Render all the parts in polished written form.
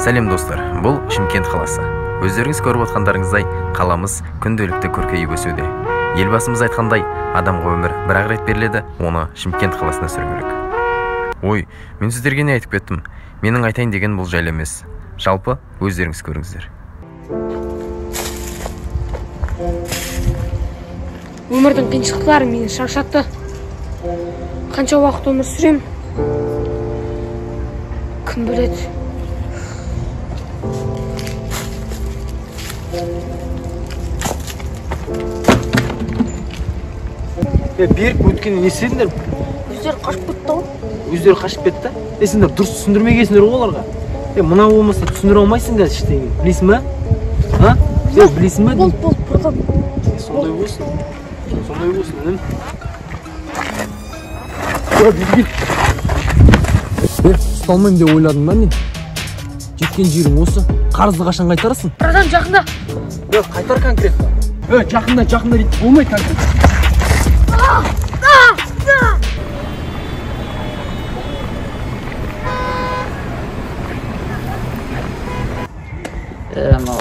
Сәлем достар, бұл Шымкент қаласы. Өздеріңіз көріп отқандарыңыздай, қаламыз күнделікті көркейіп өсуде. Елбасымыз айтқандай, адамға өмір бір-ақ рет беріледі, оны Шымкент қаласына сүру керек. Ой, мен сіздерге не айтып кеттім? Менің айтайын деген бұл жайлы емес. Жалпы өздеріңіз көріңіздер. Өмірдің қиыншылықтары мені шаршатты. Қанша уақыт өмір сүрем? Кім біледі? Берік өткенде не істедіңдер? Өздері қашып кетті ғой. Өздері қашып кетті? Сендер дұрыс түсіндірмегенсіңдер ғой оларға. Мына болмаса түсіндіре алмайсың қазір ештеңе. Білесің ба? А? Білесің ба? Болды, братан. Сондай болсын. Сондай болсын, інім. Ұсталмайым деп ойладың ба мен? Жеткен жерің осы. Қарызды қашан қайтарасың? Братан, жақында. Қайтар конкретно. Жақында дейді. Болмайды конкретно.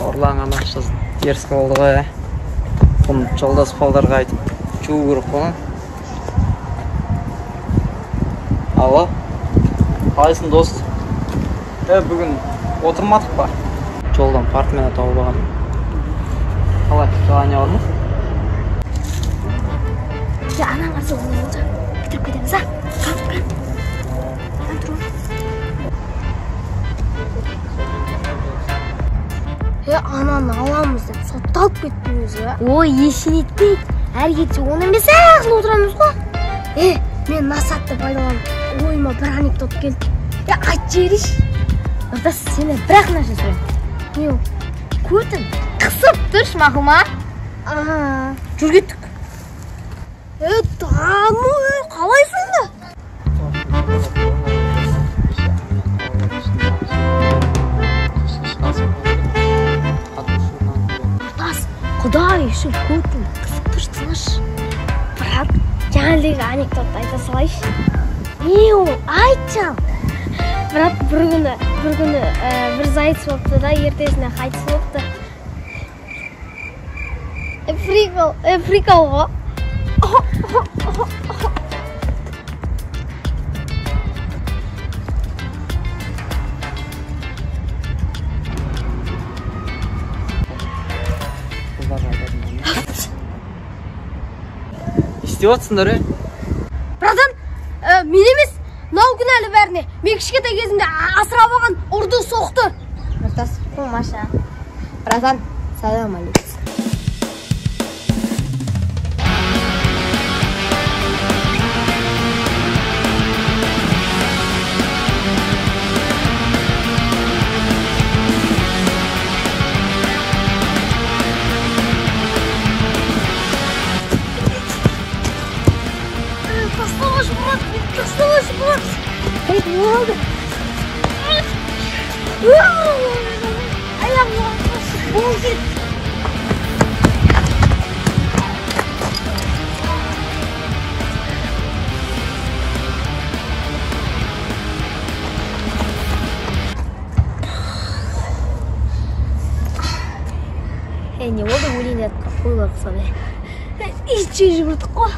Ұрланған ақшасы теріс болды ғой. Бұны жолдас балдарға айтып жуу керек қой. Алло, қалайсың дос? Бүгін отырмадық па? Жолдан партмена тауып алған. Қалай, жалания бар ма? Анаң қарсы оңай болса, бітіріп кетеміз, а? Қап. Ананы аламыз деп сотталып кеттіңіз, Ой, ешін етпей, әр кетсе оны емес ақыл отырамыз ғой. Мен насатты пайдаланып, ойыма бір анекдот келді. Айт жеріш. Ұрдас, сені бір-ақ нәрсе сөйлем. Не ол? Көтін қысып тұрш мақұма? Жүр кеттік. Дамы, қалайсың да? Құдай үшін көтін қысып тұрсыныш. Бірақ жаңалдегі анекдотты айта салайшы. Не ол? Айтшам. Бірақ бір күні бір зайц болыпты да, ертесіне қайтыс болыпты. Прикол ғой. İstеп жатсыңдар, Братан, мен емес, мынау күнәлі бәріне. Мен кішкентай кезімде асырап алған ұрды соқты. Нұртас, қумаша. Братан, салам алейкум. Тасталаш, брат! Эй, не надо! Аяғым болғыз! Не болды өлейін қойлар қысады. Итше жүгірдік қой.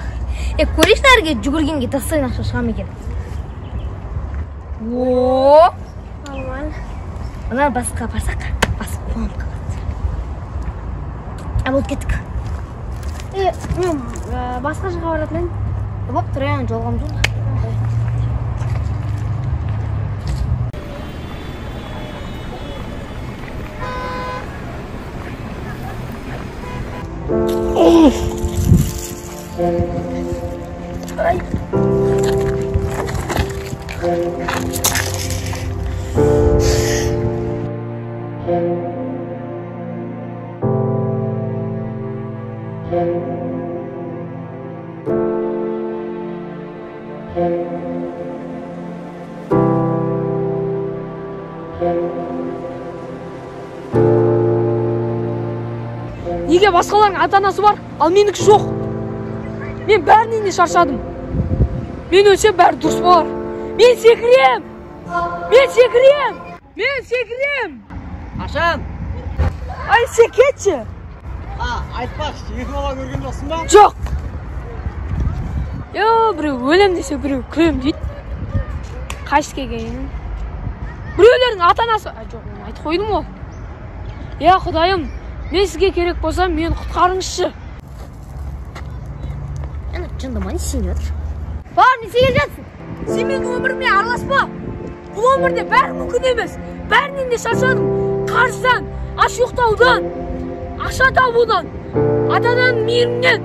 Көреш нәрге жүгіргенге тастайын ақша шығам екен. Ооо! Нормально. Бұлар басқа барсақ, басып қоғам қалады. Болды кеттік. Мен басқа жаққа баратын едім. Боп тұрайын, жолғам жолда. Неге басқалардың ата-анасы бар, ал менікі жоқ? Мен бәрінен де шаршадым. Мен өлсем бәрі дұрыс болар. Мен секірем! Мен секірем. Ашан! Ай, сен кетші. Айтпақшы, екі бала көрген жоқсың ба? Жоқ. Біреу өлем десе, біреу күлем дейді. Қайсы келген. Біреулердің ата-анасы. Жоқ, оны айтып қойдым ғой. Құдайым, мен сізге керек болсам, мені құтқарыңызшы. Жындама не сен жатыр? Бар, не сегел жатсың? Сен менің өміріме араласпа. Бұл өмірде бәрі мүмкін емес. Бәрінен де шаршадым. Қарыздан, аш ұйықтаудан, ақша табудан, атадан мейірімнен.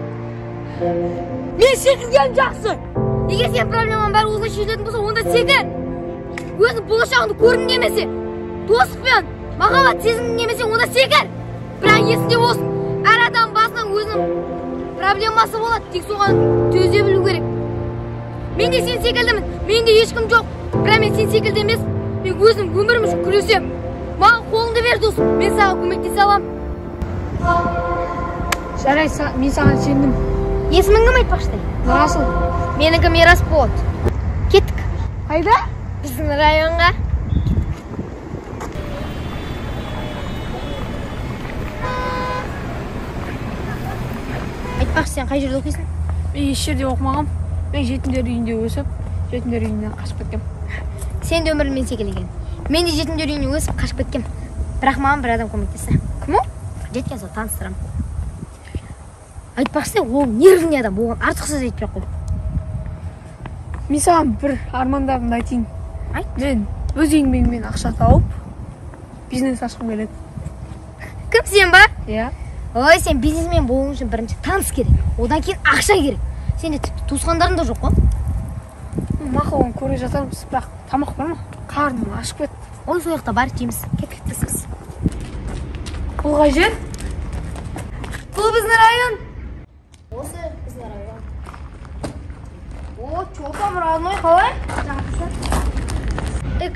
Мен секірген жақсы. Неге сен проблемаң бәрі осылай шешілетін болса, онда секір. Өзің болашағыңды көргің келмесе, достықпен махаббат сезімің келмесе, онда секір. Бірақ есіңде болсын, әр адам басынан өзінің проблемасы болады, тек соған төзе білу керек. Мен де сен секілдімін, менде ешкім жоқ. Бірақ мен сен секілді емес, мен өзім өмірім үшін күресем. Маған қолыңды бер, досым, мен саған көмектесе алам. Жарай, мен саған сендім. Есімің кім айтпақшы? Нұрасыл. Менікі Мирас болады. Кеттік. Қайда? Біздің районға. Айтпақшы, сен қай жерде оқисың? Мен еш жерде оқымағам. Мен жетімдер үйінде өсіп, жетімдер үйінен қашып кеткем. Сен де өмірімен секілеген. Мен де жетімдер үйіне өсіп қашып кеткем. Бірақ маған бір адам көмектесті. Кім ол? Жеткен соң таныстырам. Айтпақшы, ол нервный адам, оған артық сөз айтпай қой. Мен саған бір армандарымды айтайын. Айт. Мен өз еңбегіммен ақша тауып, бизнес ашқым келеді. Кім, сен ба? Иә. Ой, сен бизнесмен болуың үшін бірінші таныс керек. Одан кейін ақша керек. Сенде тіпті туысқандарың да жоқ қой. Мақұл, оны көре жатармыз, бірақ тамақ бар ма? Қарным ашып кетті. Ой, сол жақта бар, жейміз. Кеттік. Бұл қай жер? Бұл біздің район. Осы біздің район. О, чопам родной, қалай?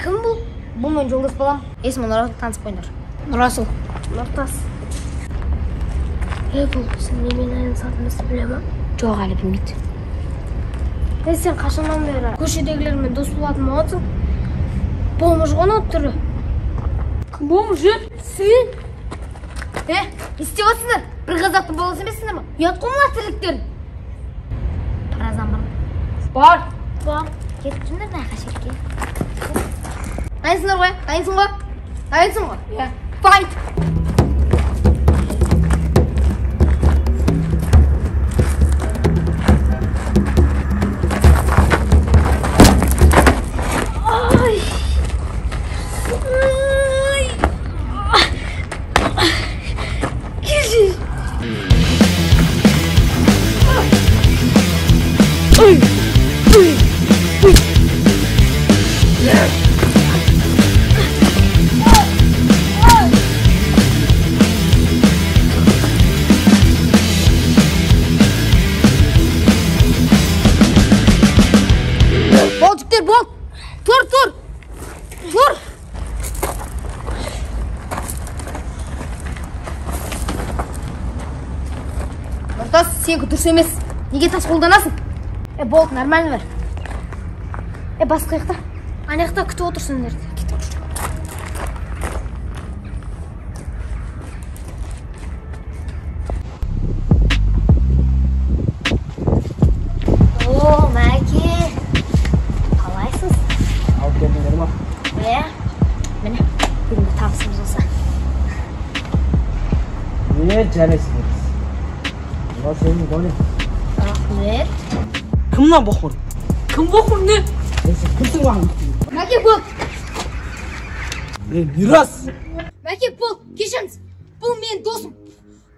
Кім бұл? Бұл мен жолдас балам. Есімі Нұрасыл, танысып қойыңдар. Нұрасыл. Нұртас. Бұл біздің немен айналысатынымызды біле ма? Жоқ, әлі білмейді. Сен қашаннан бері көшедегілермен дос болатын болғансың? Болмыш ғой оны түрі. Кім болмыш, Сен? Не істеп отырсыңдар? Бір қазақтың баласы емессіңдер ма? Ұят қой мына тірліктерің. Тараздан бар. Бар. Кетіп жүріңдер мына қашекке. Дайынсыңдар ғой? Дайынсың ғой? Иә. Файт! Тұр! Нұртас, сенікі дұрыс емес. Неге тас қолданасың? Болды, нормально бар. Басқа жақта. Ана жақта күтіп отырсыңдар. О, Мәке. Қалайсыз? Алып келдіңдер ма? Міне, бүгінгі табысымыз болса. Жарайсыз. Мына сенің доне. Рахмет. Кім мына боқмыр? Кім боқмыр не? Кімсің маған? Мәке бол. Мирас. Мәке бол, кешіріңіз. Бұл менің досым.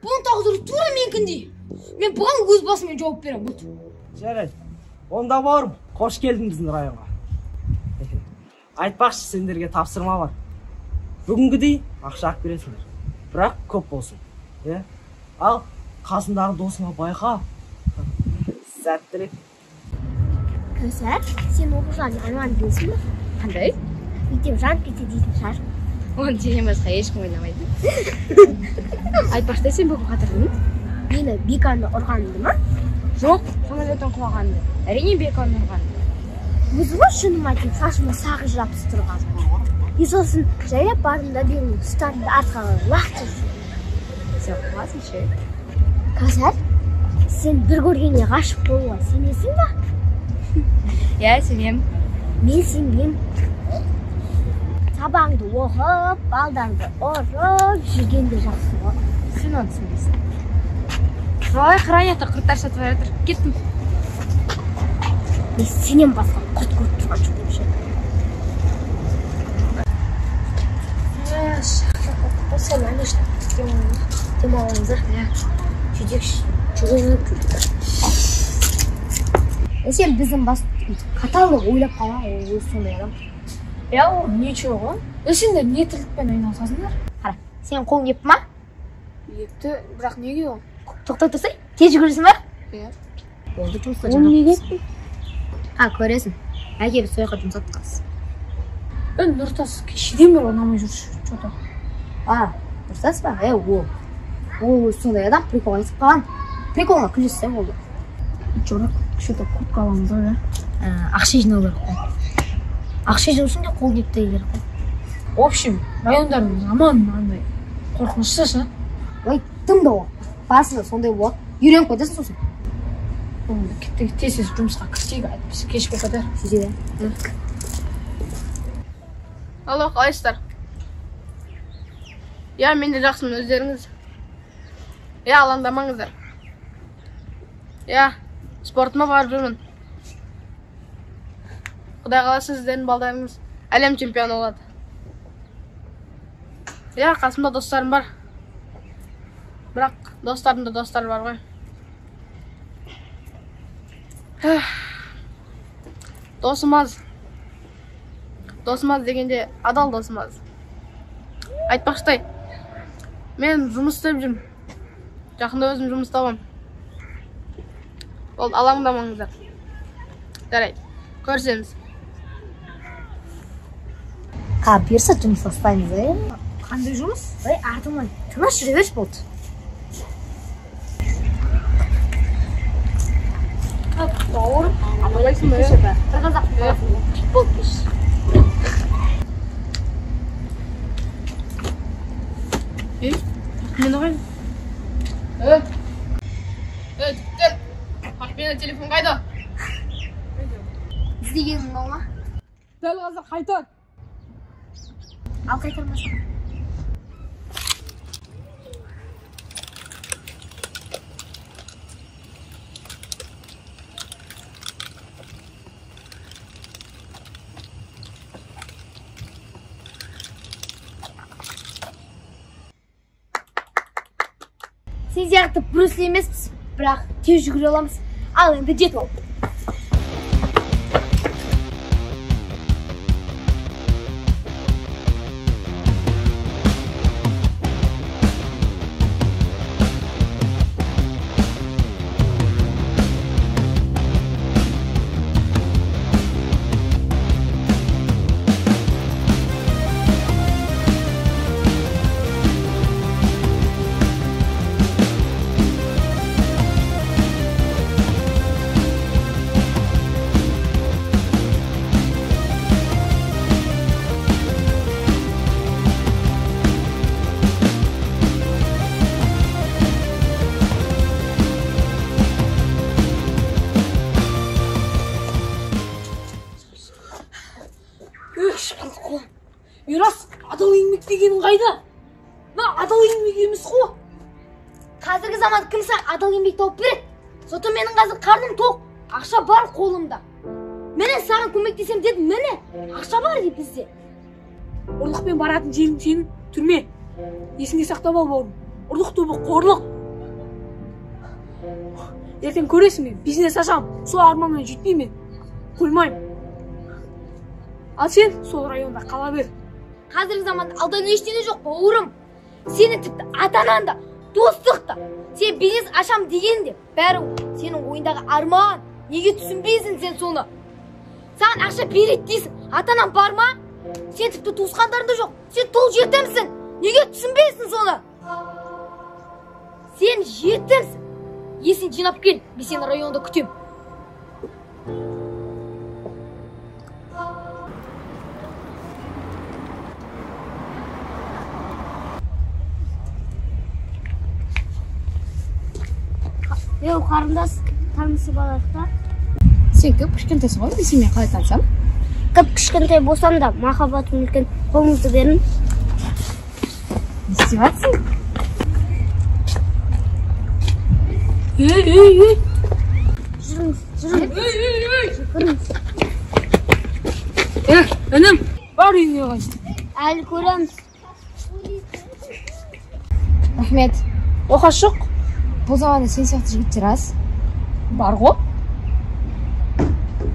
Бұның тағдыры тура менікіндей. Мен бұған өз басыммен жауап берем. Жарайды. Онда барым. Қош келдің біздің районға. Айтпақшы, сендерге тапсырма бар. Бүгінгідей ақша алып бересіңдер. Бірақ көп болсын. Ал қасындағы досыңа байқа. Сәттілік. Көсәр, сен оқушылардың арман білесің бе? Қандай? Мектеп жанып кетсе дейтін шығар. Оны сенен басқа ешкім ойламайды. Айтпақшы, сен бүгін қатырдың? Мені Беканы ұрғанымды ма? Жоқ, самолеттен құлағанды. Әрине Беканы ұрғанды. Өзі ғой шыным айтып, шашыма сағы жабысы тұрған. сосын жайлап бардым да белімнің ұстадым да артқа лақтырып жібердім. Сен қуасың ше. Кәусар, сен бір көргенде ғашық болуға сенесің ба? Иә, сенем. Мен сенбеймін. Сабағыңды оқып, балдарды ұрып жүргенде жақсы ғой. Сен оны түсінбейсің. Ой, хранятор құрттар сатып жатыр. Кеттім. Мен сенен басқа құрт көріп тұрған жоқпын ше. Болса, нәмешті демалыңыздар. Жетекші жүгеніп жүрді. Сен біздің каталог ойлап қалған ол өз сондай адам. Я ол ничего ғой. Сендер не тірлікпен айналысасыңдар? Қара, сен қолың епті ма? Епті, бірақ неге ол? Тоқтай тұрсай, тез жүгіресің ба? Иә. Болды жұмысқа Ол неге еттің? Көресің. Әке біз сойқа жұмсатып қалсын. Нұртас кешеден бері ұнамай жүрші. Что-то. Нұртас ба? Ол өз сондай адам прикол айтып қалған. Приколға күлессе болды. Жорак, что-то куртка аламыз ғой, Ақша жинау керек қой. Ақша жинау үшін де қол кепті керек қой. В общем, райондардың аман андай қорқынышты ша. Ой, тыңда ол. Басында сондай болады. Үйреніп қойдасың сосын. Тез жұмысқа кірсек, біз кешіп кетер. Сөйде. Алло, қалайсыздар? Я, мен де жақсымын, өздеріңіз. Я, алаңдамаңыздар. Я, спортыма барып жүрмін. Құдай қаласа сіздердің балдарыңыз әлем чемпионы болады. Я, қасымда достарым бар. Бірақ достарымда достар бар ғой. Досым аз. Досым аз дегенде адал досым аз. Айтпақшыдай, мен жұмыс істеп жүрмін. Жақында өзім жұмыс табам. Ол алаңдамаңыздар. Жарайды, көрсеміз. Бұйырса жұмыс бастаймыз, Қандай жұмыс? Артымнан тыныш жүре берші болды. Бауырым, амалайсың ба? Қазақ болды кеш. Мен оғайын. Тіптер, Ақпені телефон қайда? Іздегенің ол ма? Дәл қазір қайтар. Ал қайтармасың. Сен сияқты Брюс-Ли емеспіз, бірақ тез жүгіре аламыз. Ал енді жетіп ал. Мирас, адал еңбек дегенің қайда? Адал еңбек емес қой. Қазіргі заман кімсі адал еңбек тауып береді. Соты менің қазір қарным тоқ, ақша бар қолымда. Мені саған көмектесем дедім, мені ақша бар деп бізде. Ұрлықпен баратын жерің сенің түрме. Есіңде сақтап ал бауырым. Ұрлық тобы қорлық. Ертең көресің мен, бизнес ашам. Сол арманмен жетпеймін. Қоймайым. Ал сен сол районда қала бер. Қазіргі заманда алдан ештеңе жоқ бауырым. Сені тіпті ата-анаң да, достық та. Сен бизнес ашам дегенде, бәрі сенің ойындағы арман. Неге түсінбейсің сен соны? Саған ақша береді дейсің, ата-анаң бар ма? Сен тіпті туысқандарың да жоқ. Сен тол жетімсің. Неге түсінбейсің соны? Сен жетімсің. Есін жинап кел, мен сені районда күтем. Қарындас танысы балақта. Сен көп кішкентайсың ғой, десем мен қалай танысам? Көп кішкентай болсам да махаббатым үлкен, қолыңызды берін. Не істеватсың? Жүріңіз. Інім, бар үйіңе қойшы. Әлі көреміз. Рахмет. Оқас жоқ. Бұл заманда сен сияқты жігіттер аз. Бар ғой.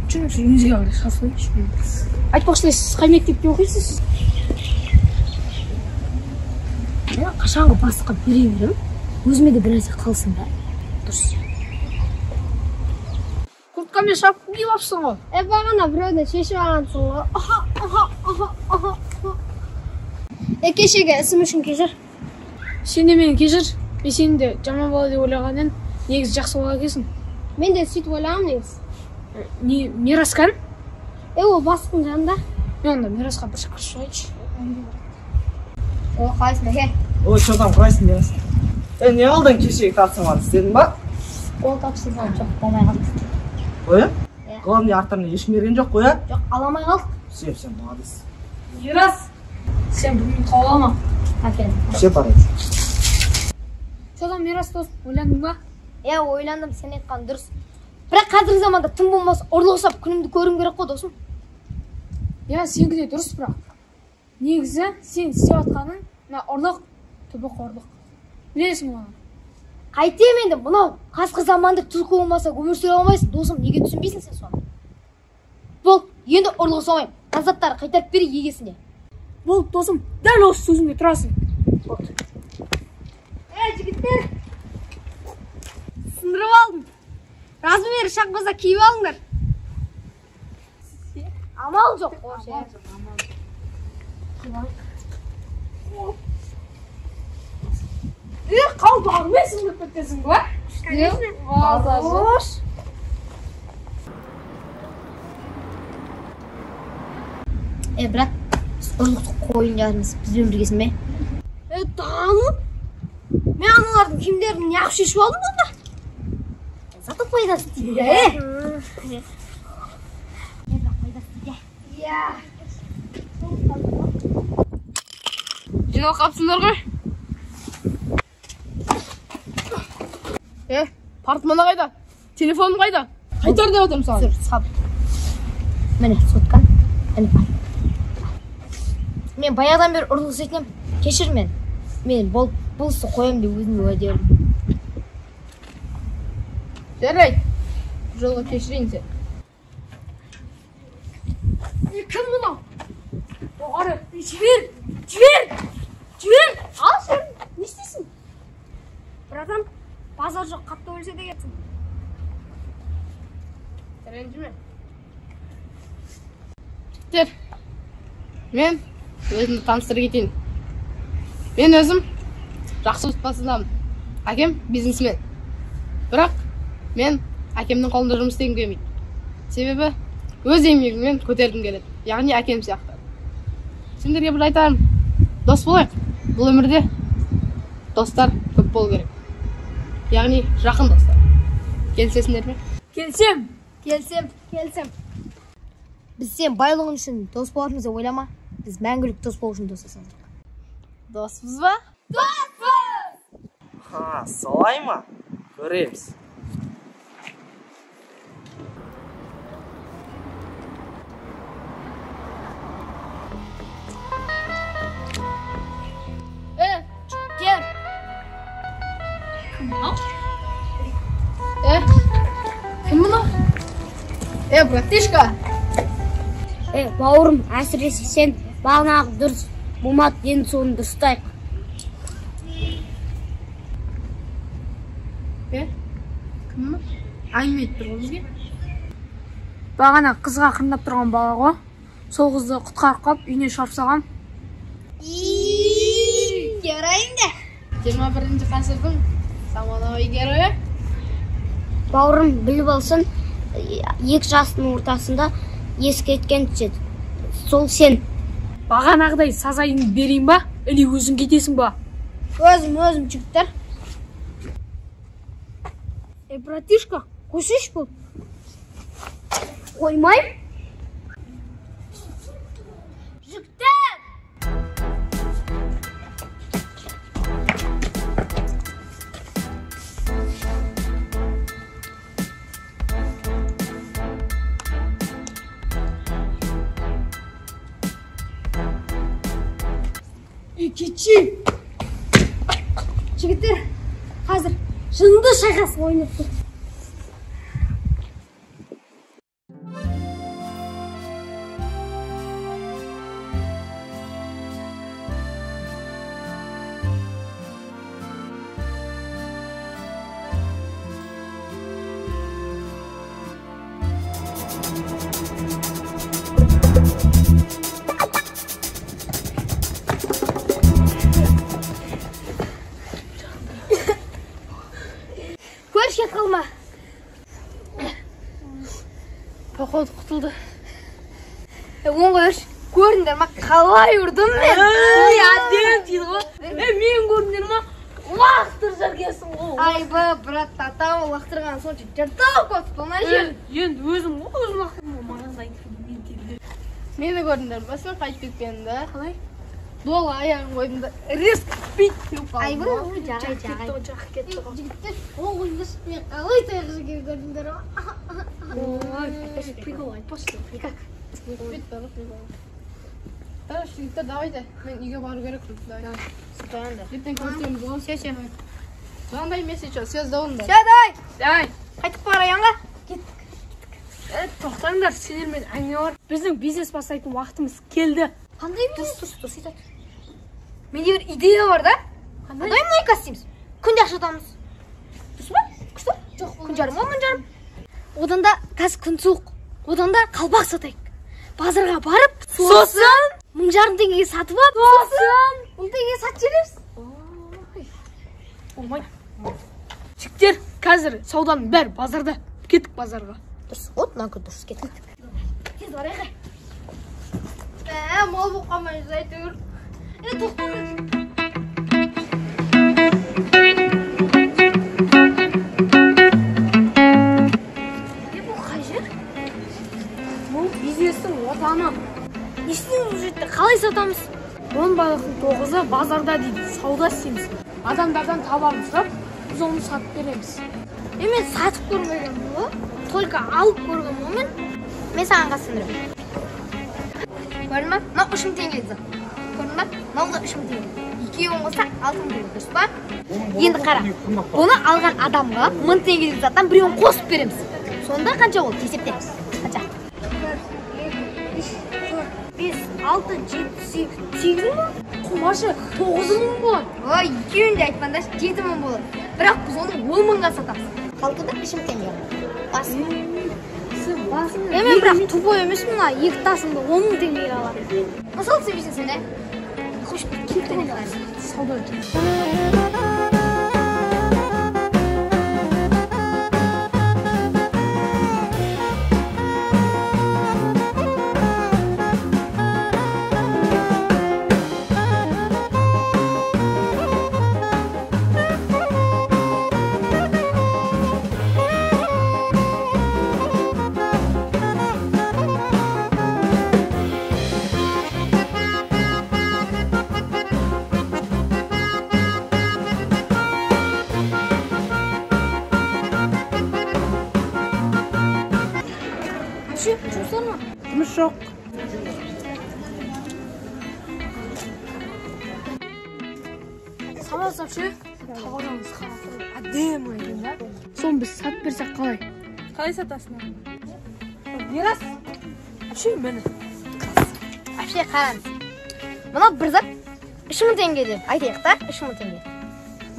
Жүріңіз, үйіңізге алып шақырайыншы. Айтпақшы, сіз қай мектепте оқисыз? Мен қашанғы басқа бере берем. Өзіме де біраз қалсын ба. Дұрыс. Куртка мен шапка киіп алыпсың ғой. Бағана біреуден шешіп алғансың ғой. Кешегі ісім үшін кешір. Сен де мені кешір. Мен сені де жаман бала деп ойлаған едім. Негізі жақсы бала екенсің. Мен де сөйтіп ойлағам негізі. Не, Мираскан? Ол бастықтың жанында. Мен онда Мирасқа бір шақырып шығайыншы. Қалайсың әке? Ой, что там, құрайсың демесің? Не алдың кешегі тапсырманы істедің ба? Ол тапсырмам жоқ, болмай қалды. Ой, ғылым арттарына ешкім берген жоқ қой, Жоқ, аламай қалды. Сен молодец. Мирас, сен бүгін қауып алма. Әкел. Все барайсың. Содан Мирас дос, ойландың ба? Ойландым, сен айтқан дұрыс. Бірақ қазіргі заманда тым болмаса ұрлықсап күнімді көрім керек қой, досым. Сенікі де дұрыс бірақ. Негізі сен істеп атқаның, ұрлық, түбі қорлық. Білесің оны? Қайтем енді, мынау қазіргі заманда түлкі болмаса өмір сүре алмайсың, досым, неге түсінбейсің сен соны? Бол, енді ұрлықсамайым, азаттары қайтарып бері егесіне. Болды, досым, дәл осы сөзіңде тұрасың. Болды. Жігіттер, сындырып алдым. Размері шақпаса киіп алыңдар. Амал жоқ. Қалып армайсың деп көттесің ба? Қош. Брат, ұрлықты қойын жарымыз, бізбен біргесін бе? Тағаным? Мен аналардың кімдерін неғып шешіп алдым онда? Зато пайдасы дейді. Жинал қапсыңдар ғой? Партманы қайда? Телефоным қайда? Қайтар деп отырмын саған. Сап. Міне, соткан. Міне бар. Мен баяғыдан бері ұрлық істейтінем. Кешір мен. Мен бұл істі қоям деп өзіме уәде бердім. Жарайды. Жолға кешірейін сен. Кім мынау? Жоғары, жібер! Ал сен, не істейсің? Братан, базар жоқ, қатты өлсе де кетсін. Ренжіме. Жігіттер, мен өзімді таныстырып кетейін. Мен өзім жақсы отбасындамын. Әкем бизнесмен. Бірақ мен әкемнің қолында жұмыс істегім келмейді. Себебі өз еңбегіммен көтергім келеді. Яғни әкем сияқты. Сендерге бір айтарым. Дос болайық. Бұл өмірде достар көп болу керек. Яғни жақын достар. Келісесіңдер ме? Келісем. Біз сен байлығын үшін дос болатынымызды ойлама. Біз мәңгілік дос болу үшін достасамыз. Доспыз ба? Солай ма? Көреміз. Кер. Кім мұны? Братишка. Бауырым, әсіресе сен бағанағы дұрыс болмады, енді соны дұрыстайық. Кім мұны? Әңгіме етіп тұр ғой бізге. Бағана қызға қырындап тұрған бала ғой. Сол қызды құтқарып қалып, үйіне шығарып салған. Жарайында. 21-ші ғасырдың заманауи геройы. Бауырым, біліп алсын, екі жастың ортасында ескі еткен түседі. Сол сен. Бағанағыдай сазайын берейін ба, или өзің кетесің ба? Өзім жігіттер. Братишка, қойсайшы бұл. Қоймайым. Жүктер! Икечи! Жігіттер, қазір жынды шайқас ойнап тұр. Көрші қалма. Походу құтылды. Оңға өрш, көріңдер ма? Қалай ұрдым мен? Ой, әдем дейді ғой. Мен көріңдер ма? Лақтыр жүргесің ғой. Айбы, брат, атау лақтырған сонша жыртау көз болмай жүр. Енді өзім лақтырмын. Маған айтып мен Мені көрдіңдер ма? Сен қайтып кеткенімді. Қалай? Дуал аяғын қойдым да резко бит деп қалдым. Айбы, жағай. Жігіттер, ол ойынды мен қалай таяқ жеген көрдіңдер ма? Ой, прикол айтпашы. Как? Хорошо, жігіттер, давайте. Мен үйге бару керекпін. Давай. Ертең көрсетеміз ғой. Все. Звондай мне сейчас, связь давай. Давай. Қайтып барайынға? Тоқтаңдар, сендермен әңгіме бар. Біздің бизнес бастайтын уақытымыз келді. Қандай бизнес? Дұрыс айтады. Менде бір идея бар да? Қандай майка істейміз? Күнде ақша атамыз. Дұрыс па? Күшті? Жоқ, күн жарым, 10 жарым. Одан да қазір күн суық. Одан да қалбақ сатайық. Базарға барып, Сосын? 10 жарым теңгеге сатып алып, сосын 10 теңгеге сатып жібереміз. Болмайды. Жігіттер, қазір сауданың бәрі базарда. Кеттік базарға. Дұрыс, от, мына күн дұрыс кеттік. Тез барайық. Мол болып қалмайыз, әйтеуір. Тоқтаңыз. Бұл қай жер? Бұл бизнестің отаны. Несінен бұл жерде қалай сатамыз? 10 байлықтың 9-ы базарда дейді. Сауда істейміз. Адамдардан товарын сұрап, біз оны сатып береміз. Мен сатып көрмеген бұл. Только алып көрген момын. Мен саған қасындырым. Көрдің ба? Мынау 3000 теңге еді. Көрдің ба? Мынау да 3000 теңге. Екеуін қоссақ 6000 теңге, дұрыс па? Енді қара. Бұны алған адамға 1000 теңгеден саттан біреуін қосып береміз. Сонда қанша ол? Есептейміз. Қанша? 5, 6, 7, 8, 8 мың? Құмашы, 9000 болады. Ой, екеуін де айтпаңдар, 7000 болады. Бірақ біз оны 10 мыңға сатамыз. Қалды да 3000 теңге. Мен бірақ тупой емеспін, екі тасымды 10 мың теңгеге аламын. Мысалы сөйлесің сен, Хош, кеттің қалай? Сауда өтеді. Жұмыс жоқ. Сабасап ше, тауарымыз қаратыр. Әдемі екен да. Соны біз сатып берсек қалай? Қалай сатасың? Берас. Әпше мені. Әпше қараңыз. Мына бір зат 3000 теңге деп айтайық та, 3000 теңге.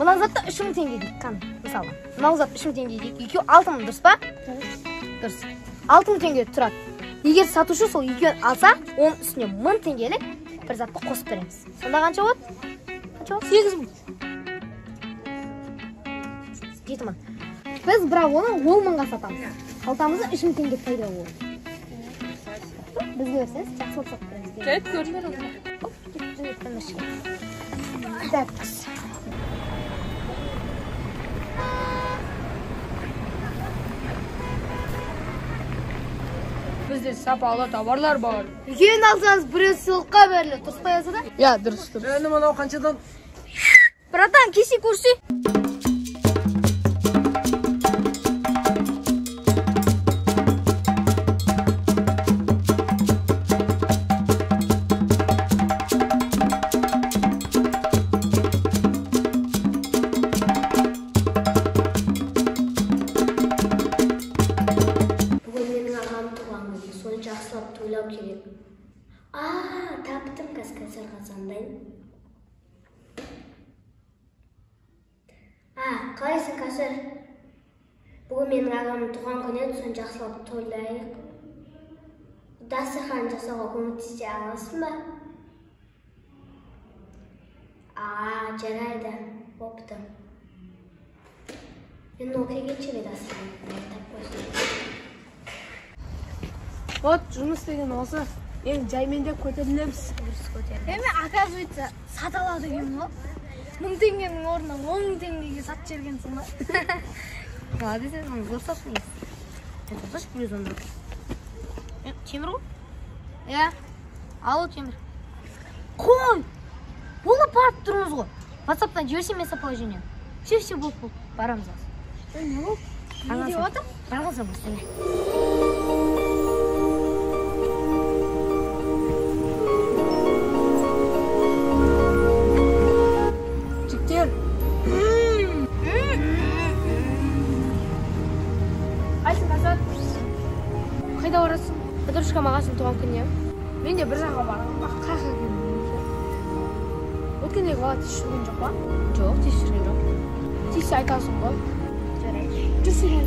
Мына зат та 3000 теңге дейік, қан, мысалы. Мына зат 3000 теңге дейік, екеу 6000, дұрыс па? Дұрыс. 6000 теңге тұрады. Егер сатушы сол екеуін алса, оның үстіне 1000 теңгелік бір затты қосып береміз. Сонда қанша болады? Қанша болады? 8000. 7000. Біз бірақ оны 10 мыңға сатамыз. Қалтамызда 3000 теңге пайда болады. Бізге берсеңіз, жақсы болып сатып береміз. Кет көріңдер оны. Так. Bizde сапалы товарлар бар. Екеуін алсаңыз біреу сыйлыққа беріледі, дұрыс қоясыз да? иә дұрыс Енді мынау қаншадан? Братан, кеші көрші. Жақсылап тойлау керек. Таптым қазір қазандайын. Қалайсың қазір? Бүгін менің ағамның туған күні еді, соны жақсылап тойлайық. Дастархан жасауға көмектесе аласың ба? Жарайды, бопты. Мен оқиғанша ме дастархан тап қойсын. Вот, жұмыс деген осы. Енді жаймендеп көтерілеміз. Оказывается, сатала деген ғой. 1000 теңгенің орнына 10 теңгеге сатып жібергенсің ба? Молодец, он высоко есть. Это тоже плюс он. Темір ғой? Иә. Алло, темір. Қой! Болып барып тұрмыз ғой. WhatsApp-тан жіберсем местоположение. Все болып. Барамыз аз. Не болып? Не деп отыр? Барғызам быстрее. Қайда барасың? Подружка мағасының туған күніне. Мен де бір жаққа барамын. Қайқа келдім. Өткендегі бала тиіс жүрген жоқ па? Жоқ, тиіс жүрген жоқ. Тиіс айтасың ғой. Жарайды. Жүрсеген.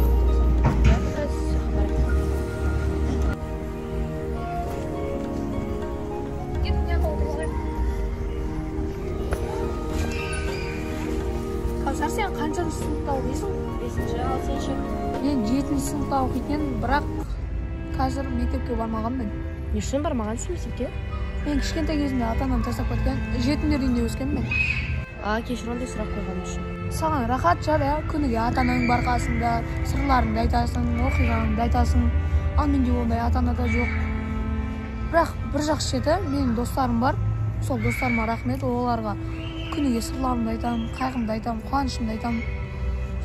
Кәусар, сен қаншаншы сыныпта оқисың? 5-ші, 6-ші. Мен 7-ші сыныпта оқитын, бірақ қазір мектепке бармағанмын. Не үшін бармағансың мектепке? Мен кішкентай кезімде ата-анам тастап кеткен, жетімдер үйінде өскенмін. Кешір, ондай сұрақ қойғаным үшін. Саған рахат жар, күніге ата-анаң бар қасында, сырларыңды айтасың, оқиғаңды айтасың. Ал менде ондай ата-анада жоқ. Бірақ бір жақсы жеті, менің достарым бар. Сол достарыма рахмет, оларға күніге сырларымды айтамын, қайғымды айтамын, қуанышымды айтамын.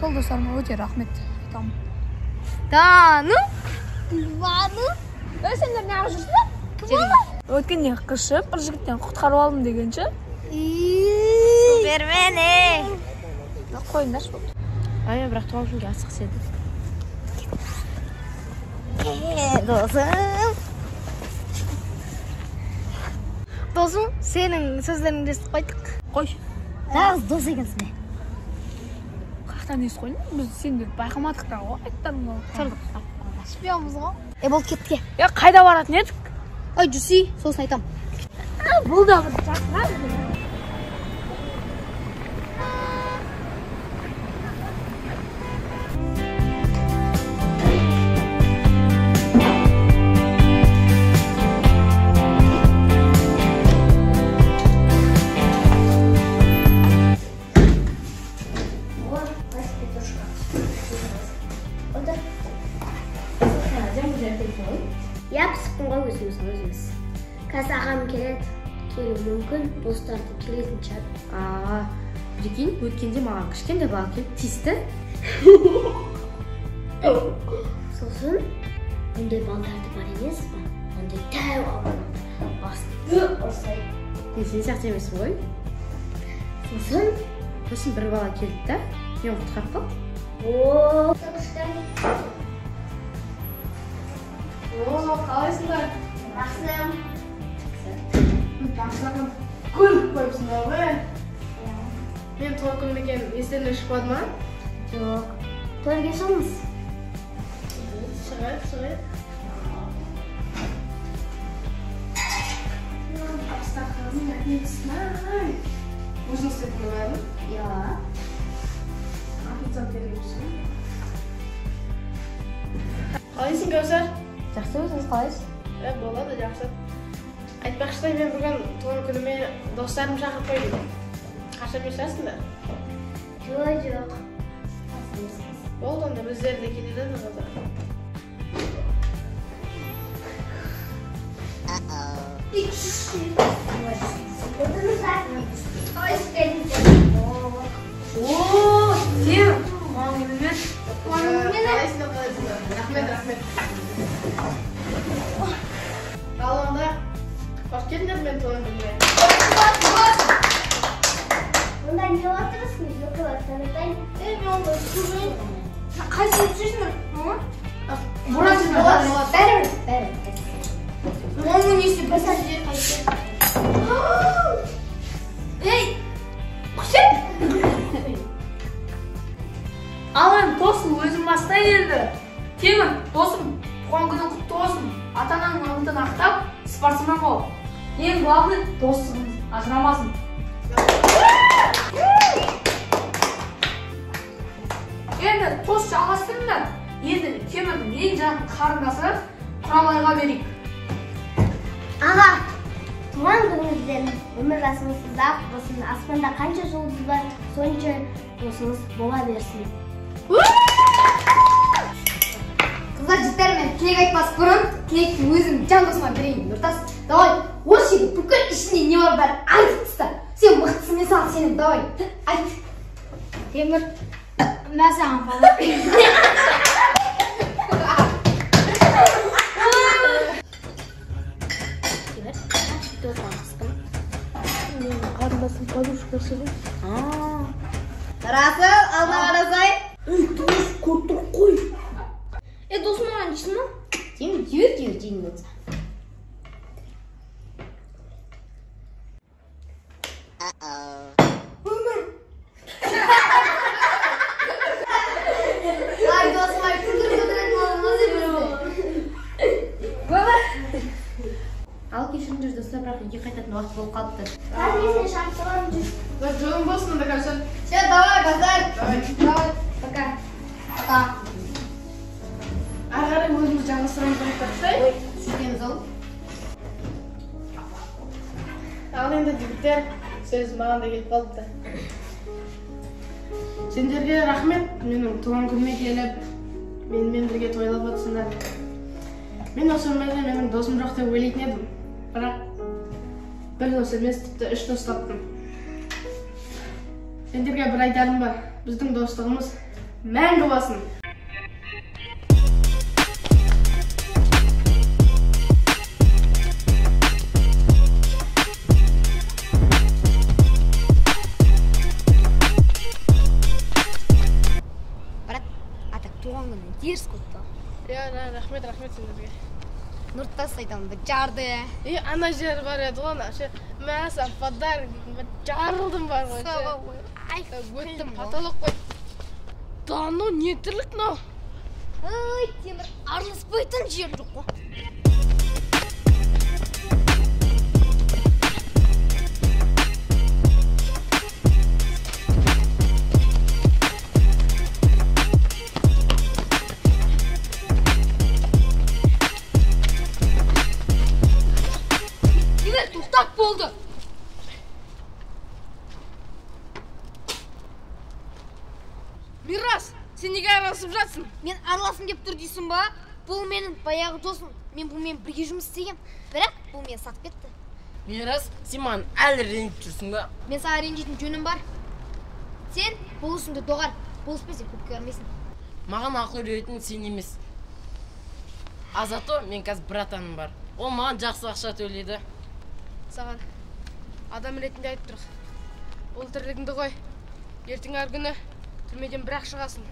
Сол достарыма өте рахмет айтамын. Сендер не ағып жүрсіңдер? Өткенде қышып, бір жігіттен құтқарып алдым дегенше. Супермене! Қойыңдаршы болды. Мен бірақ туған күнге асықсыз еді. Досым. Досым, сенің сөздеріңді естіп қойдық. Қой. Нағыз дос екенсің. Қақтан ес қойын? Біз сендер байқамадық та ғой. Айттарың ғой. Тұрдық. Шпионбыз ғой. Бол кетке. Қайда баратын едік? Ой, жүрсей, сосын айтам. Бұл да бір жақына. Пісіппін ғой өзіміз. Қазір ағам келеді, келу мүмкін, достарды келетін шығар. Прикинь, өткенде маған кішкентай бала келіп тиісті. Сосын, ондай балдарды бар емес па? Ондай тәу алғандар. Асты ұрсай. Сен сияқты емессің ғой. Сосын бір бала келді да, мен құтқарып қалдым. Қалайсыңдар? Жақсым. Жақсылығын көріп қойыпсыңдар ғой. Мен туған күнім екен естеріне шықпады ма? Жоқ. Төрге шығыңыз. Шығайық. Дастарханның әкелісін-ай. Өзің істедің бе бәрін? Иә. Официант келгенсің. Қалайсың, Кәусар? Жақсы, өзіңіз қалайсыз? Болады, жақсы. Айтпақшыдай, мен бүгін туған күніме достарым шақырып қойдым. Қашан жасырасыңдар? Жоқ. Болды, онда біздер де келеді қазір. О, Темір, маңыз емес. Рахмет. Қалыңдар, қош келдіңдер мен туған күнге. Онда не отырсың? Жоқ, танытайын. Мен онда жүрмейін. Қайсы жүрсіңдер? Бұрын Бәрібір. Оның несі бір сәт жер қайсы. Ей, құшет! Ал енді досым, өзім бастайын енді. Темір, досым, туған күнің құтты болсын. Ата-ананың алдынан ақтап, спортсмен бол. Ең главный достығымыз ажырамасын. Енді тост жалғастырыңдар. Енді Темірдің ең жақын қарындасы Құралайға берейік. Аға, туған күніңізден өмір жасыңыз ұзақ болсын. Аспанда қанша жұлдыз бар, сонша досыңыз бола берсін. Қыздар жігіттер, мен тілек айтпас бұрын тілекті өзім жан досыма берейін. Нұртас, давай, осы жерде бүкіл ішінде не бар бәрі айтып таста. Сен мықтысың, мен саған сенемін, давай, айт. Темір, мен саған бала. Темір, досыма қыстым. Мен қарындасым подружкасы ғой. Расыл, алдына қарасай. Дос, көріп тұр қой. Досым маған дейсің ма? Сен жүр жейін болса. Ай, досым, ай, күлдір болмыз Ал кешіріңдер достар, бірақ үйге қайтатын уақыт болып қалыпты. Қазір есіне шарт саларым жүр. Жолың болсын, да кәлсін. Все, давай, базар. Давай, пока. Пока. Ары қарай өзіміз жалғастырамыз тұрсай. Ой, жүргеніміз ол. Ал енді жігіттер, сөз маған да келіп қалыпты. Сендерге рахмет, менің туған күніме келіп, менімен бірге тойлап отырсыңдар. Мен осы өмірде менің досым жоқ деп ойлайтын едім. Бірақ бір дос емес, тіпті 3 дос таптым. Сендерге бір айтарым бар, біздің достығымыз мәңгі болсын. Туған күні дерс көтті. Рахмет сендерге. Нұртас айтамын, бір жарды. Ана жер бар еді ғой, мәсі подарок жарылдым бар ғой. Өттім Потолок қой. Да, ну не тірлік мынау. Ой, Темір, араласпайтын жер жоқ қой. Тоқтап болды. Мирас, сен неге араласып жатсың? Мен араласым деп тұр дейсің ба? Бұл менің баяғы досым. Мен бұлмен бірге жұмыс істегем. Бірақ бұл мені сатып кетті. Мирас, сен маған әлі ренжіп жүрсің ба? Мен саған ренжитін жөнім бар. Сен болысыңды доғар. Болыспесе көп көрмесін. Маған ақыл үйрететін сен емес. Азато, мен қазір братаным бар. Ол маған жақсы ақша төлейді. Саған адам ретінде айтып тұр. Ол тірлігіңді қой. Ертең әр күні түрмеден бірақ шығасың.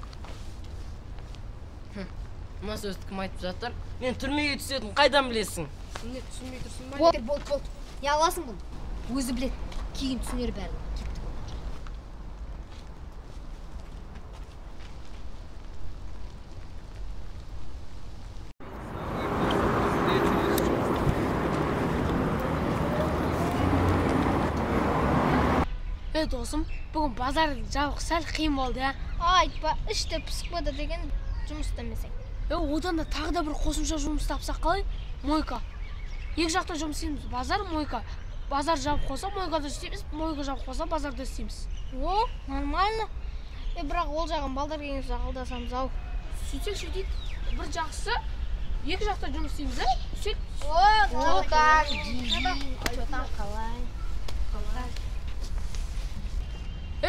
Мына сөзді кім айтып жатыр? Мен түрмеге түсетін қайдан білесің? Не түсінбей тұрсың ба? Болды. Не аласың бұл? Өзі білет. Кейін түсінер бәрі. Досым, бүгін базар жабық сәл қиын болды, Айтпа, ішті пысық деген жұмыс істемесең. Одан да тағы да бір қосымша жұмыс тапсақ қалай? Мойка. Екі жақта жұмыс істейміз. Базар, мойка. Базар жабық қоса, мойкада істейміз. Мойка жабық қоса, базарда істейміз. О, нормально. Бірақ ол жағын балдар келген ақылдасамыз ау. Сөйтсек сөйтейік. Бір жақсы Екі жақта жұмыс істейміз, Сөйт.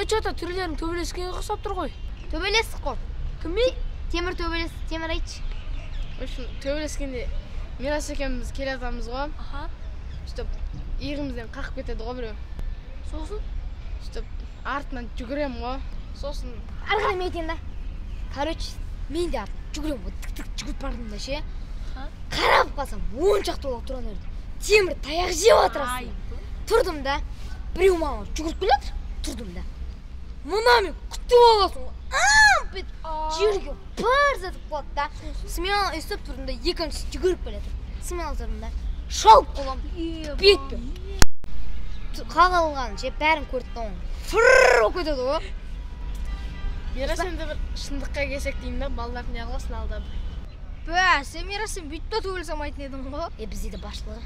Чота, түрлерің төбелескенге ұқсап тұр ғой. Төбелестік қой. Кіммен? Темір төбелес, Темір айтшы. Төбелескенде Мирас екеуміз келе жатамыз ғой. Сөйтіп иығымыздан қақып кетеді ғой біреу. Сосын? Сөйтіп артынан жүгіремін ғой. Сосын Ары қарай мен айтайын да. Короче, мен де жүгіремін ғой, тік-тік жүгіріп бардым да ше. Қарап қалсам, 10 шақты олақ тұрған өрді. Темір таяқ жеп отырасың. Тұрдым да. Біреу маған жүгіріп келеді, тұрдым да. Мұна мен күтіп аласың ғой. Жерге бір затып қалады да. Смело өстіп тұрдым да, екіншісі жүгіріп келеді. Смело тұрдым да. Шалып қолам. Бетті. Қағылған ше, бәрін көрді да оның. Фырррр болып кетеді ғой. Мирас енді бір шындыққа келсек деймін да, балалар не қыласын алдап. Сен Мирас, сен бүйтіп төбелесем айтын едің ғой. Бізде де басшылығы.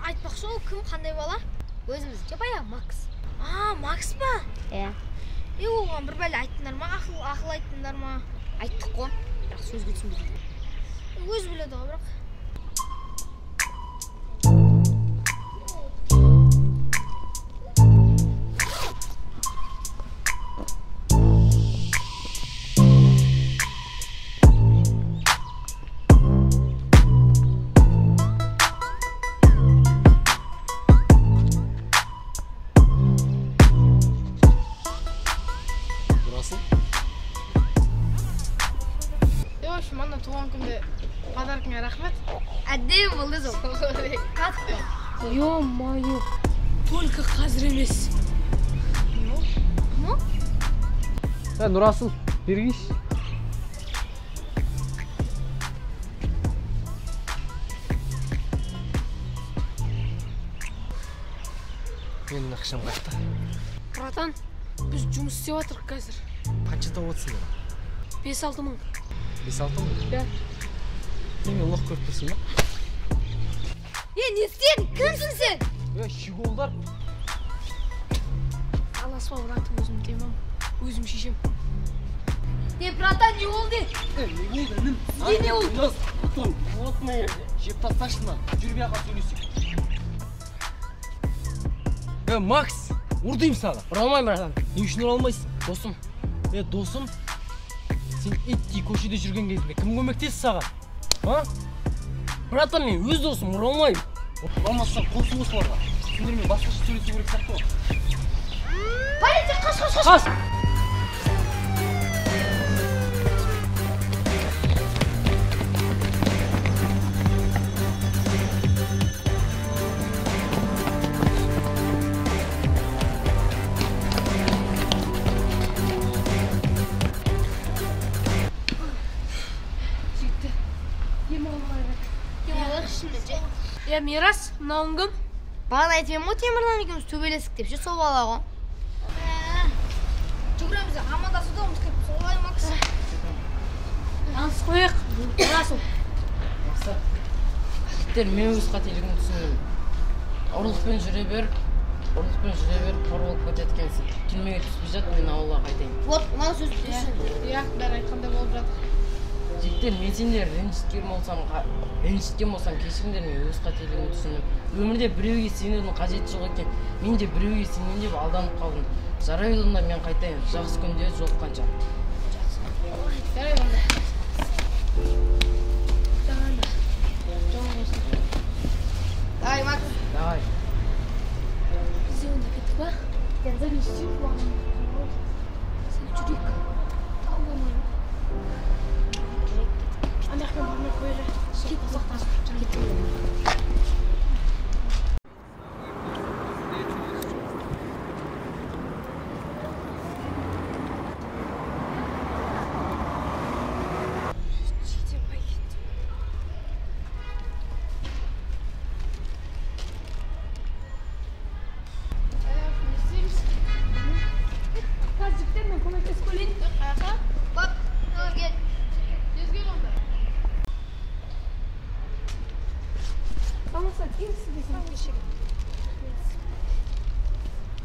Айтпақшы ол кім, қандай бала? Өзіміз же баяғы Макс. Макс па? Оған бір бәле айттыңдар ма? Ақыл айттыңдар ма? Айттық қой, бірақ сөзге түсінбейді. Өз біледі ғой, бірақ. Мана туған күнде подаркыңа рахмет. Әдем болды сол. Қатты. Ё-моё, только қазір емес. Нұрасыл, бергейші. Менің ақшам қайда? Братан, біз жұмыс істеп жатырық қазір. Қаншада отсың? 5-6 мың. 5-6 мың? Да. Неге лох көріп тұрсың ба? Не сен? Кімсің сен? Щеголдар. Аласпа, братым, өзім темам. Өзім шешем. Братан, не болды? Не болды? Отма ерде. Жеп тасташты ма? Жүрбей аға сөйлесек. Макс, ұрдайым саған. Ұра алмайым, братан. Не үшін ұра алмайсың? Досым. Досым? Сен иттей көшеде жүрген кезінде кім көмектесті саған? Братан, мен өз досым, ұра алмайым. Ұрамасынан қосы осыларға. Сендермен басқаша сөйлесу керек сияқты ғой. Полиция, қаш! Қаш! Мирас, мынауың кім? Бағана айтып ғой, Темірдан екеуміз төбелестік деп ше, сол бала ғой. Жүгіреміз, амандасуда ұмытып кетіп, солай Макс. Таныс қояқ, Расыл. Жігіттер, мен өз қателігімді түсіндім. Ұрлықпен жүре бер, қор болып кететкенсің. Түрмеге түспей жат, мен ауылға қайтайын. Вот, мынау сөз түсін. Бәрі айтқандай болып жатыр. Жігіттер, мен сендер ренжіткен болсам кешіріңдер, мен өз қателігімді түсіндім. Өмірде біреуге сенудің қажеті жоқ екен. Мен де біреуге сенген деп алданып қалдым. Жарайды онда, мен қайтайын. Жақсы күнде жолыққанша. Жарайды онда. Давай, Макс. Давай. Бізде онда кеттік па? Сені жүрек. Андақпен бармай қойыры. Кет, ұзақтасып.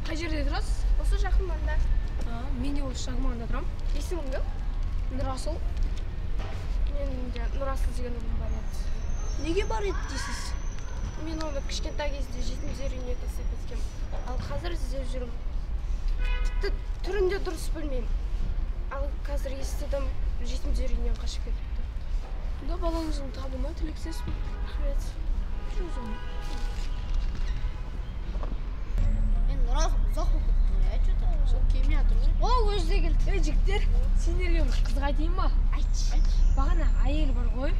Қай жерде тұрасыз? Осы жақын маңда. Мен де осы жақын маңда тұрамын. Есімің кім? Расыл. Менде Нұрасыл деген ұлым бар еді. Неге бар еді дейсіз? Мен оны кішкентай кезде жетімдер үйіне тастап кеткем. Ал қазір іздеп жүрмін. Тіпті түрінде дұрыс білмеймін. Ал қазір естідім, жетімдер үйінен қашып кетіпті. Бұнда балаңыздың табуына тілектеспін. Рахмет. Жүріңіз. Мен Нұрасыл ұзақ болып кетті. Жоқ, келмей жатыр ғой. О, өзі де келді. Жігіттер, сендерге бір қызық айтайын ба? Айтшы. Бағана әйел бар ғой.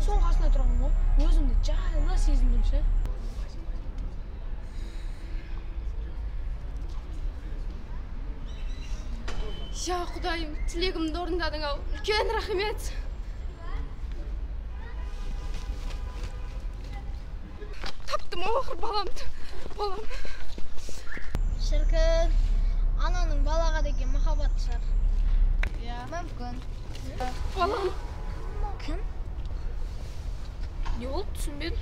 Соның қасына тұрған ғой. Өзімді жайлы сезіндім ше. Я Құдайым, тілегімді орындадың ау. Үлкен рахмет. Таптым ау баламды. Балам. Шіркін, ананың балаға деген махаббаты шығар. Мүмкін. Балам. Кім? Не болды, түсінбедім.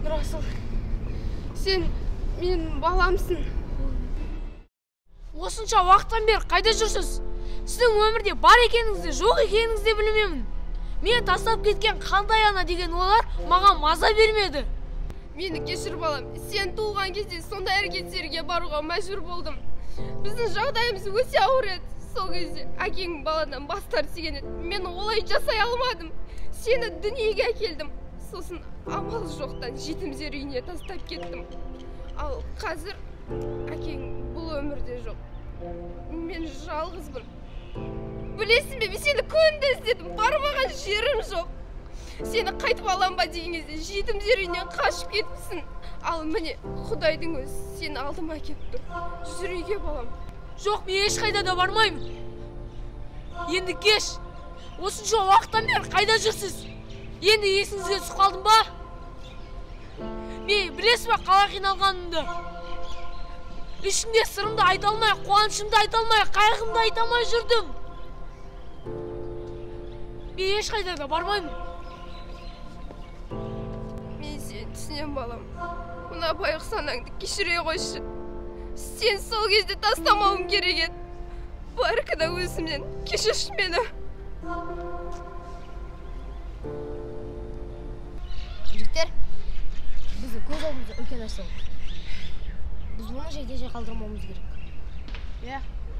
Нұрасыл, сен менің баламсың. Осынша уақыттан бері қайда жүрсіз? Сіздің өмірде бар екеніңізді, жоқ екеніңізді білмеймін. Мен тастап кеткен қандай ана деген олар маған маза бермеді. Мені кешір балам. Сен туылған кезде сондай әрекеттерге баруға мәжбүр болдым. Біздің жағдайымыз өте ауыр еді. Сол кезде әкең баладан бас тартқан еді. Мен олай жасай алмадым. Сені дүниеге әкелдім. Сосын амал жоқтан жетімдер үйіне тастап кеттім. Ал қазір әкең бұл өмірде жоқ. Мен жалғызбын. Білесің бе, мен сені күнде іздедім. Бармаған жерім жоқ. Сені қайтып алам ба деген кезде жетімдер үйінен қашып кетіпсің. Ал міне, Құдайдың өзі сені алдыма әкеп тұр. Жүр үйге балам. Жоқ, мен ешқайда да бармаймын. Енді кеш. Осынша уақыттан бері қайда жүрсіз? Енді есіңізге түсіп қалдым ба? Мен білесіз бе қалай қиналғанымды? Ішімде сырымды айта алмай, қуанышымды айта алмай, қайғымды айта алмай жүрдім. Мен ешқайда да бармаймын. Мен сені түсінем балам. Мына байық санаңды кешіре қойшы. Сен сол кезде тастамауым керек еді. Бәркіні өзімнен кешірші мені. Жігіттер, біздің көз алдымызда үлкен нәрсе болды. Біз оны жеке қалдырмауымыз керек.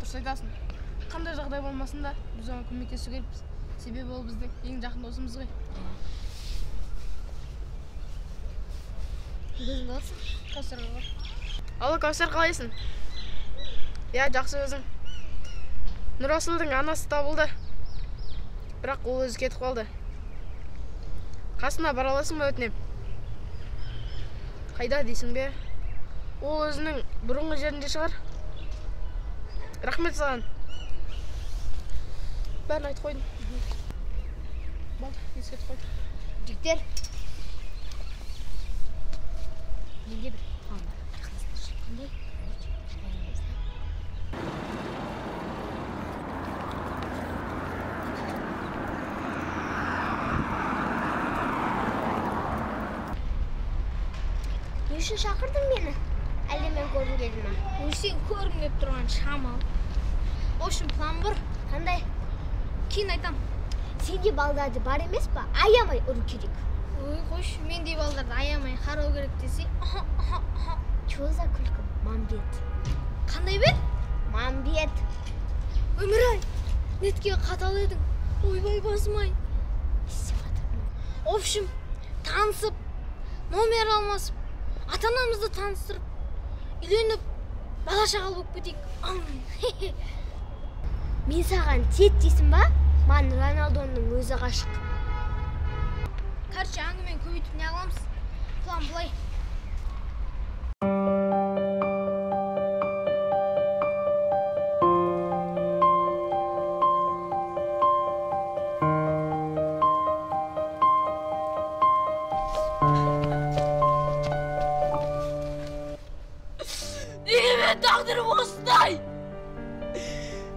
Дұрыс айтасың. Қандай жағдай болмасын да, біз оған көмектесу керекпіз. Себебі ол біздің ең жақын досымыз ғой. Біздің досың? Кәусар ғой. Алло, Кәусар, қалайсың? Жақсы өзің. Нұрасылдың анасы табылды. Бірақ ол өзі кетіп қалды. Қасына бара аласың ба өтінем? Қайда дейсің бе? Ол өзінің бұрынғы жерінде шығар. Рахмет саған. Бәрін айтып қойдым. Бол, ескертіп қойдым. Жігіттер, менде бір план бар. Қандай? Не үшін шақырдың мені? Әлде мен көргім келді ма? Сен көргім келіп тұрған шамал. В общем, план бар. Қандай? Кейін айтам. Сенде балдарды бар емес па? Аямай ұру керек. Ой, қош, менде балдарды аямай қарау керек десе. Чё за күлкі? Мамбет. Қандай бет? Мамбет. Өмір-ай, нетке қатал едің. Ойбай басым-ай. В общем, танысып, номер алмасып, ата-анамызды таныстырып, үйленіп, бала-шаға болып кетейік. Мен саған тет дейсің ба? Маған Роналдоның өзі ғашық. Короче, әңгімені көбейтіп не аламыз? План былай. Неге мен тағдырым осындай?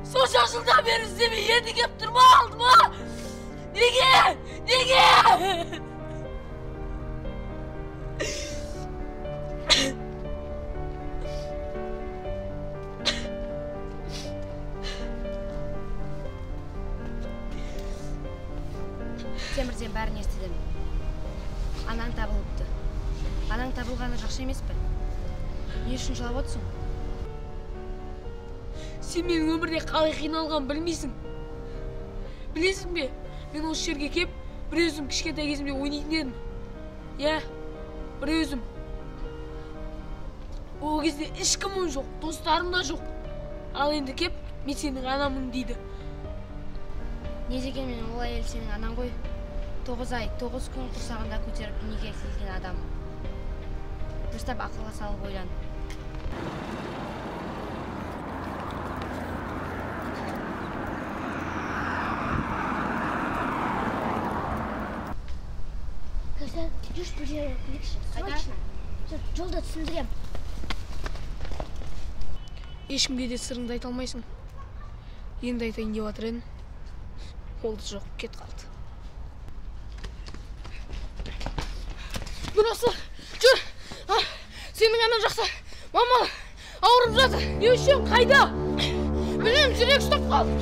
Сонша жылдан бері іздемей енді кеп тұрма алды ма? Неге? Неге? Темірден бәрін естідім. Анаң табылыпты. Анаң табылғаны жақсы емес пе? Не үшін жылап отырсың? Сен менің өмірде қалай қиналғанын білмейсің. Білесің бе, мен осы жерге кеп, бір өзім кішкентай кезімде ойнайтын едім. Иә, бір өзім. Ол кезде ешкімім жоқ, достарым да жоқ. Ал енді кеп, мен сенің анамын дейді. Не дегенмен ол әйел сенің анаң ғой. 9 ай, 9 күн құрсағында көтеріп дүниеге келген адам. Дұрыстап ақылға салып ойлан. Сен жүріш бір жерге күлікші. Срочно. Жолда түсіндірем. Ешкімге де сырыңды айта алмайсың. Енді айтайын деп жатыр едім. Ол да жоқ, кет қалды. Нұрасы, жүр! Сенің анаң жақта. Мама, ауырып жатыр. Не үшін? Қайда? Білмеймін, жүрек ұстап қалды.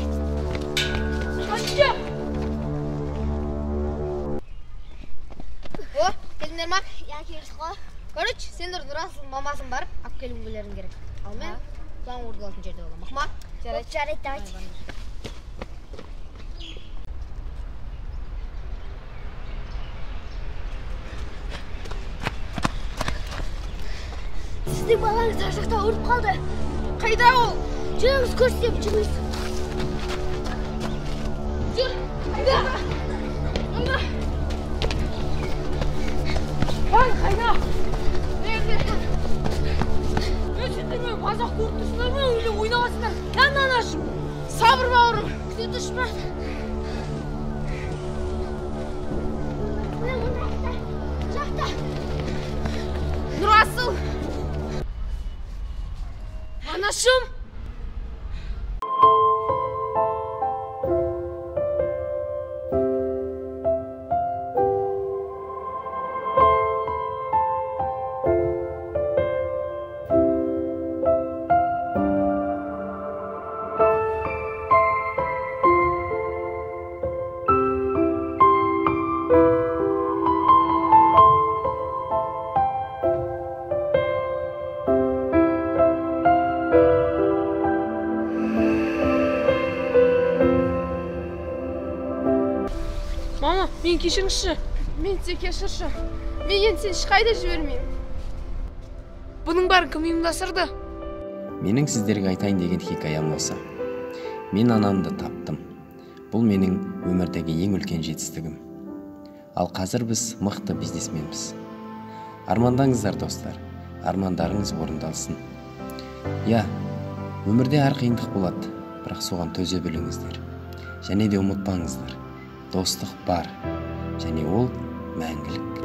Қайда? О, келдіңдер ма? Я келдік қой. Короче, сендер Нұрасыл мамасын барып, алып келуіңдерің керек. Ал мен план орындалатын жерде боламын. Мақма? Жарайды, давайте. Сіздің балаңыз ар жақта ауырып қалды. Қайда ол? Жүріңіз көрсетем, жүріңіз. Жүр! Қайда? Анда! Қайда? Nerede? Özündürme, bazak kurtuşlar mı öyle oynamasınlar? Lan anacığım, sabır bağırım. Bize düşman. Жақта. Nurasıl. Anacığım. Mama, men kешіріңізші. Мен тек кешірші. Мен енді сен ешқайда жібермеймін. Бұның бәрін кім ұйымдастырды? Менің сіздерге айтайын деген хикаям осы. Мен анамды таптым. Бұл менің өмірдегі ең үлкен жетістігім. Ал қазір біз мықты бизнесменбіз. Армандаңыздар достар, армандарыңыз орындалсын. Я, өмірде әр қиындық болады, бірақ соған төзе біліңіздер. Және де ұмытпаңыздар. Достық бар, және ол мәңгілік.